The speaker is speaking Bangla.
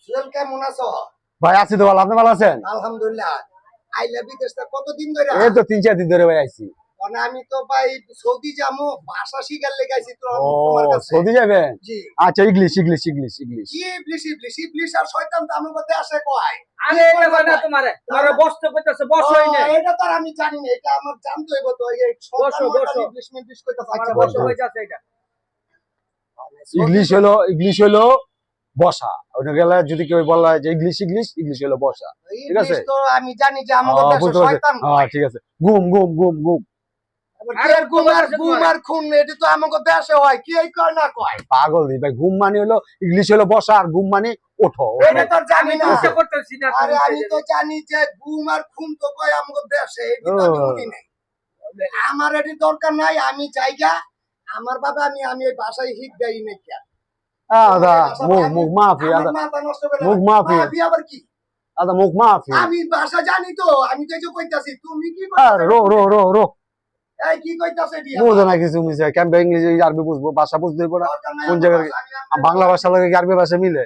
সুহেল কেমন আছো? ভাই আছি তো ভালো, আপনি ভালো আছেন? আলহামদুলিল্লাহ। আইলা বিদেশটা কতদিন ধরে? এই তো 3-4 দিন ধরে ভাই আইছি। মানে আমি তো ভাই সৌদি যাবো, ভাষা শিখার লেগে আইছি তো ও তোমার কাছে। সৌদি যাবেন? জি। আচ্ছা, ইংলিশ ইংলিশ ইংলিশ ইংলিশ। কি ইবলিশ আর শয়তান তো আমার মধ্যে আসে কয়। আরে এটা কয় না তোমারে বসতে কইতাছে বসই না। এটা তো আর আমি জানি না, এটা আমার জানতে হইব তো। এই শয়তান বসো, বসো। ইবলিশ কইতাছে। তোমারে আচ্ছা বসে বসো। কইতাছে এটা। ইংলিশ হলো বসা। ওটা গেলে যদি কেউ বলা হয় যে ইংলিশ ইংলিশ, ইংলিশ হলো বসা। ঠিক আছে? ইবলিশ তো আমি জানি যে আমার দেশে বুঝতে পারছি। শয়তান। হ্যাঁ ঠিক আছে। ঘুম ঘুম ঘুম ঘুম। আরে ঘুম আর খুন এটা তো আমাকে দেশে হয়, কি এই কয় না কয়। পাগল দি ভাই, ঘুম মানে হলো ইংলিশ হলো বসা, আর ঘুম মানে ওঠো। এটা তো জানি না। চিন্তা করতেছি না আরে তুমি আমি তো জানি যে ঘুম আর খুন তো কয় আমাকে দেশে, এটা তো আমি বুঝি নাই। আমার এটি দরকার নাই, আমি জায়গা আমার বাবা আমি এই ভাষায় হিট দেই নাকি। আদা মুখ মুখ মাফি, আদা মাথা নষ্ট করে মুখ মাফি, মাফি আবার কি? আদা মুখ মাফি। আমি ভাষা জানি তো, আমি তো এই যে কইতাছি, তুমি কি আর রো রো রো রো এই কি কইতাছে দিয়া? বুঝো না কিছু মিছে কেমন ইংলিশ আরবি বুঝবো, ভাষা বুঝতে পারবো না। দরকার নাই কোন আমার জায়গায় ভাষা, আমি বাংলা ভাষা লাগে আরবি ভাষা মিলে?